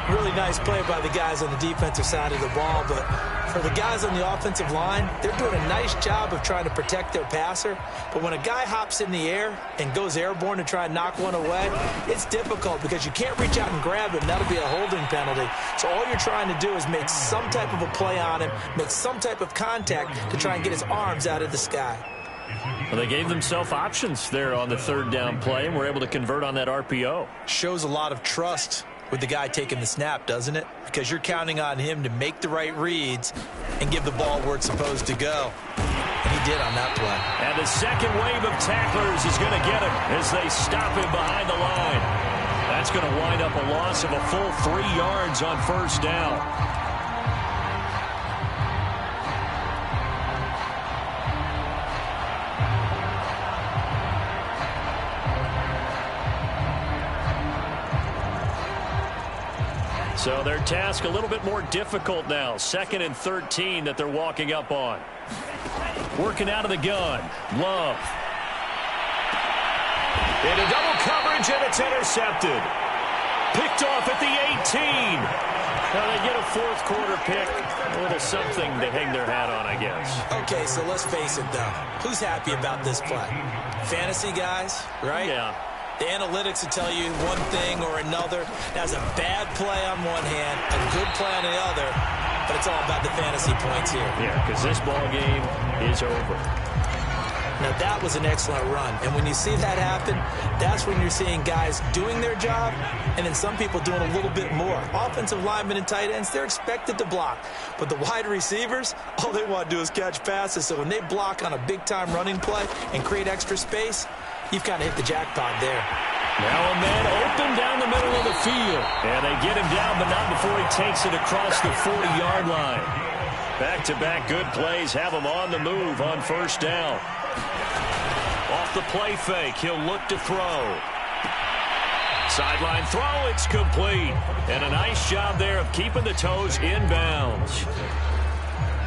Really nice play by the guys on the defensive side of the ball, but for the guys on the offensive line, they're doing a nice job of trying to protect their passer. But when a guy hops in the air and goes airborne to try and knock one away, it's difficult because you can't reach out and grab him. That'll be a holding penalty. So all you're trying to do is make some type of a play on him, make some type of contact to try and get his arms out of the sky. Well, they gave themselves options there on the 3rd down play and were able to convert on that RPO. Shows a lot of trust with the guy taking the snap, doesn't it? Because you're counting on him to make the right reads and give the ball where it's supposed to go. And he did on that play. And the second wave of tacklers is going to get him as they stop him behind the line. That's going to wind up a loss of a full 3 yards on 1st down. So their task a little bit more difficult now. 2nd and 13 that they're walking up on. Working out of the gun. Love. Into double coverage, and it's intercepted. Picked off at the 18. Well, they get a fourth quarter pick. A little something to hang their hat on, I guess. Okay, so let's face it, though. Who's happy about this play? Fantasy guys, right? Yeah. The analytics will tell you one thing or another. That's a bad play on one hand, a good play on the other, but it's all about the fantasy points here. Yeah, because this ball game is over. Now, that was an excellent run, and when you see that happen, that's when you're seeing guys doing their job, and then some people doing a little bit more. Offensive linemen and tight ends, they're expected to block, but the wide receivers, all they want to do is catch passes, so when they block on a big-time running play and create extra space, you've kind of hit the jackpot there. Now a man open down the middle of the field, and they get him down, but not before he takes it across the 40-yard line. Back-to-back good plays have him on the move on first down. Off the play fake, he'll look to throw. Sideline throw, it's complete. And a nice job there of keeping the toes inbounds.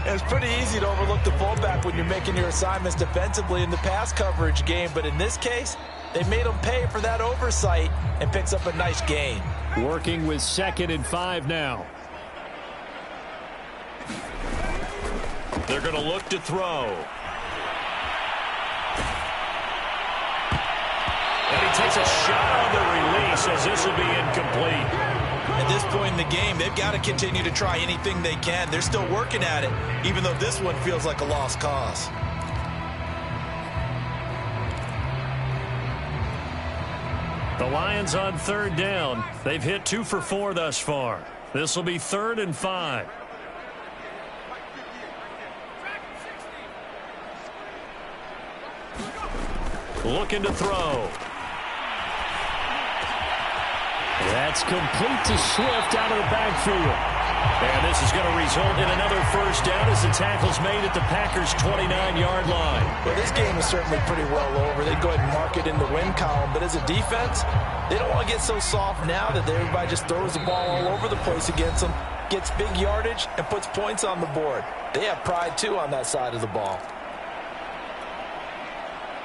It's pretty easy to overlook the fullback when you're making your assignments defensively in the pass coverage game, but in this case, they made him pay for that oversight and picks up a nice gain. Working with 2nd and 5 now. They're going to look to throw. And he takes a shot on the release as this will be incomplete. At this point in the game, they've got to continue to try anything they can. They're still working at it, even though this one feels like a lost cause. The Lions on third down. They've hit 2 for 4 thus far. This will be 3rd and 5. Looking to throw. That's complete to Swift out of the backfield. And this is going to result in another first down as the tackle's made at the Packers' 29-yard line. Well, this game is certainly pretty well over. They'd go ahead and mark it in the win column. But as a defense, they don't want to get so soft now that everybody just throws the ball all over the place against them, gets big yardage, and puts points on the board. They have pride, too, on that side of the ball.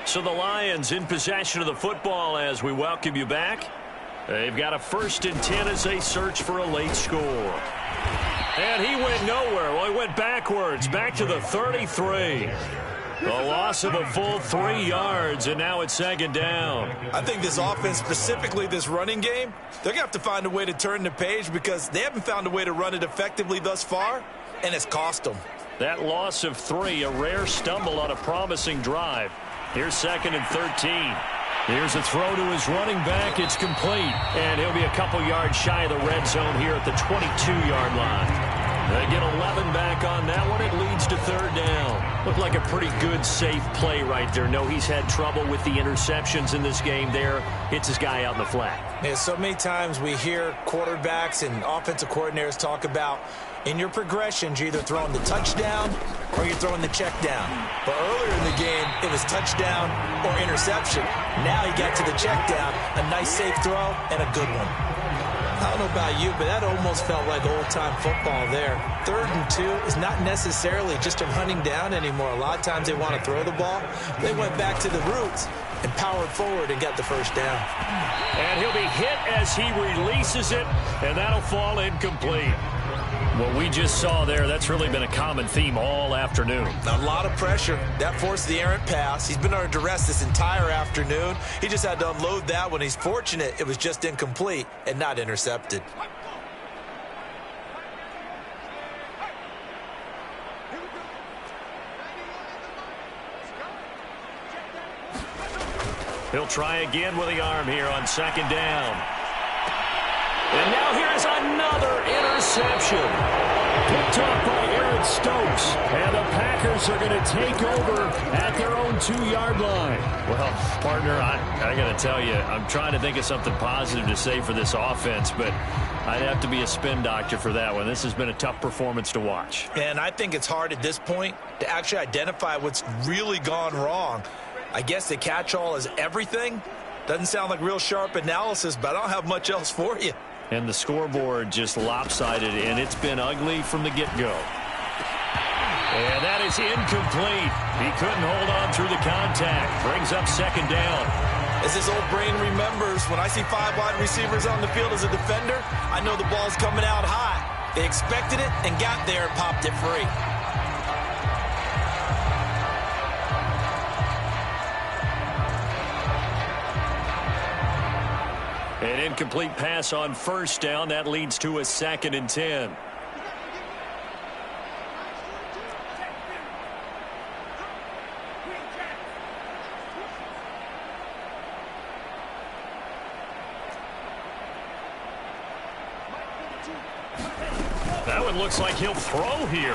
So the Lions in possession of the football as we welcome you back. They've got a 1st and 10 as they search for a late score. And he went nowhere. Well, he went backwards, back to the 33. A loss of a full 3 yards, and now it's 2nd down. I think this offense, specifically this running game, they're going to have to find a way to turn the page because they haven't found a way to run it effectively thus far, and it's cost them. That loss of 3, a rare stumble on a promising drive. Here's 2nd and 13. Here's a throw to his running back. It's complete. And he'll be a couple yards shy of the red zone here at the 22-yard line. They get 11 back on that one. It leads to 3rd down. Looked like a pretty good, safe play right there. No, he's had trouble with the interceptions in this game there. Hits his guy out in the flat. Yeah, so many times we hear quarterbacks and offensive coordinators talk about in your progressions, you're either throwing the touchdown or you're throwing the check down. But earlier in the game, it was touchdown or interception. Now he got to the check down, a nice safe throw, and a good one. I don't know about you, but that almost felt like old-time football there. 3rd and 2 is not necessarily just a running down anymore. A lot of times they want to throw the ball. They went back to the roots and powered forward and got the first down. And he'll be hit as he releases it, and that'll fall incomplete. What we just saw there, that's really been a common theme all afternoon. A lot of pressure. That forced the errant pass. He's been under duress this entire afternoon. He just had to unload that one. He's fortunate it was just incomplete and not intercepted. He'll try again with the arm here on 2nd down. And now here's another interception. Picked off by Aaron Stokes. And the Packers are going to take over at their own 2-yard line. Well, partner, I got to tell you, I'm trying to think of something positive to say for this offense, but I'd have to be a spin doctor for that one. This has been a tough performance to watch. And I think it's hard at this point to actually identify what's really gone wrong. I guess the catch-all is everything. Doesn't sound like real sharp analysis, but I don't have much else for you. And the scoreboard just lopsided, and it's been ugly from the get-go. And that is incomplete. He couldn't hold on through the contact. Brings up 2nd down. As his old brain remembers, when I see 5 wide receivers on the field as a defender, I know the ball's coming out hot. They expected it and got there and popped it free. An incomplete pass on first down. That leads to a 2nd and 10. That one looks like he'll throw here.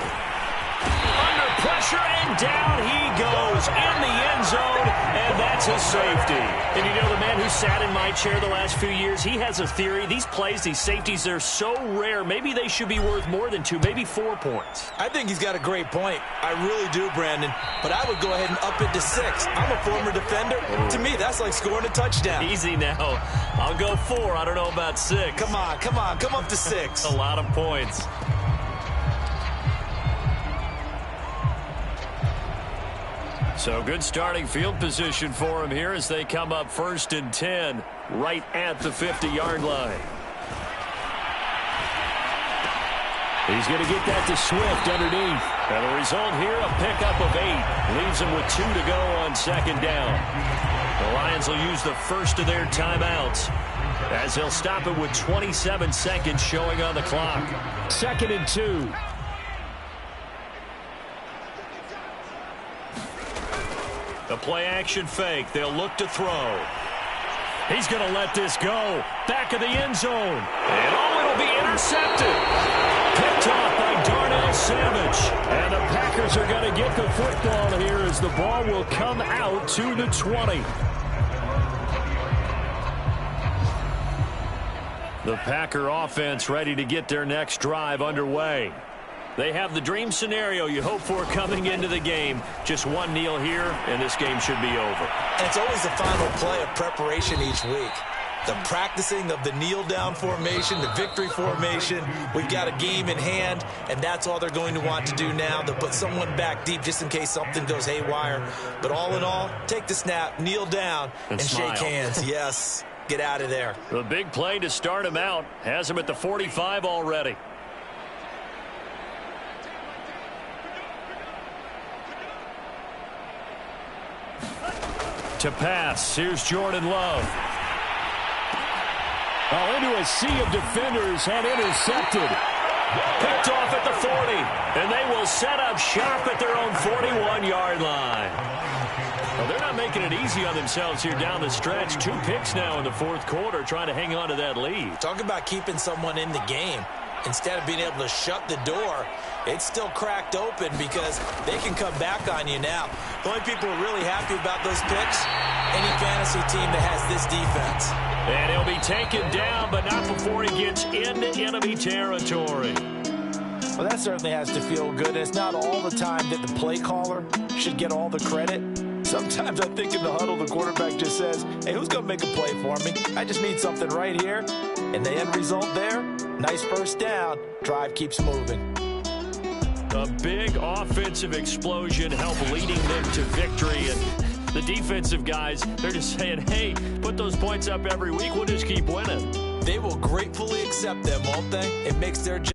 Under pressure, and down he goes in the end zone, and that's a safety. And you know, the man who sat in my chair the last few years, he has a theory. These plays, these safeties, they're so rare. Maybe they should be worth more than 2, maybe 4 points. I think he's got a great point. I really do, Brandon. But I would go ahead and up it to 6. I'm a former defender. To me, that's like scoring a touchdown. Easy now. I'll go 4. I don't know about 6. Come on. Come up to 6. A lot of points. So good starting field position for him here as they come up 1st and 10 right at the 50-yard line. He's going to get that to Swift underneath. And the result here, a pickup of 8. Leaves him with 2 to go on 2nd down. The Lions will use the first of their timeouts as they'll stop it with 27 seconds showing on the clock. 2nd and 2. The play-action fake. They'll look to throw. He's going to let this go. Back of the end zone. And it'll be intercepted. Picked off by Darnell Savage. And the Packers are going to get the football here as the ball will come out to the 20. The Packer offense ready to get their next drive underway. They have the dream scenario you hope for coming into the game. Just one kneel here, and this game should be over. And it's always the final play of preparation each week. The practicing of the kneel-down formation, the victory formation. We've got a game in hand, and that's all they're going to want to do now. They'll put someone back deep just in case something goes haywire. But all in all, take the snap, kneel down, and shake hands. Yes, get out of there. The big play to start him out has him at the 45 already. To pass, here's Jordan Love. Into a sea of defenders and intercepted. Picked off at the 40, and they will set up shop at their own 41-yard line. Well, they're not making it easy on themselves here down the stretch. 2 picks now in the 4th quarter, trying to hang on to that lead. Talk about keeping someone in the game. Instead of being able to shut the door, it's still cracked open because they can come back on you now. The only people who are really happy about those picks, any fantasy team that has this defense. And he'll be taken down, but not before he gets into enemy territory. Well, that certainly has to feel good. It's not all the time that the play caller should get all the credit. Sometimes I think in the huddle, the quarterback just says, hey, who's going to make a play for me? I just need something right here. And the end result there, nice first down. Drive keeps moving. A big offensive explosion helped leading them to victory. And the defensive guys, they're just saying, hey, put those points up every week. We'll just keep winning. They will gratefully accept them, won't they? It makes their job.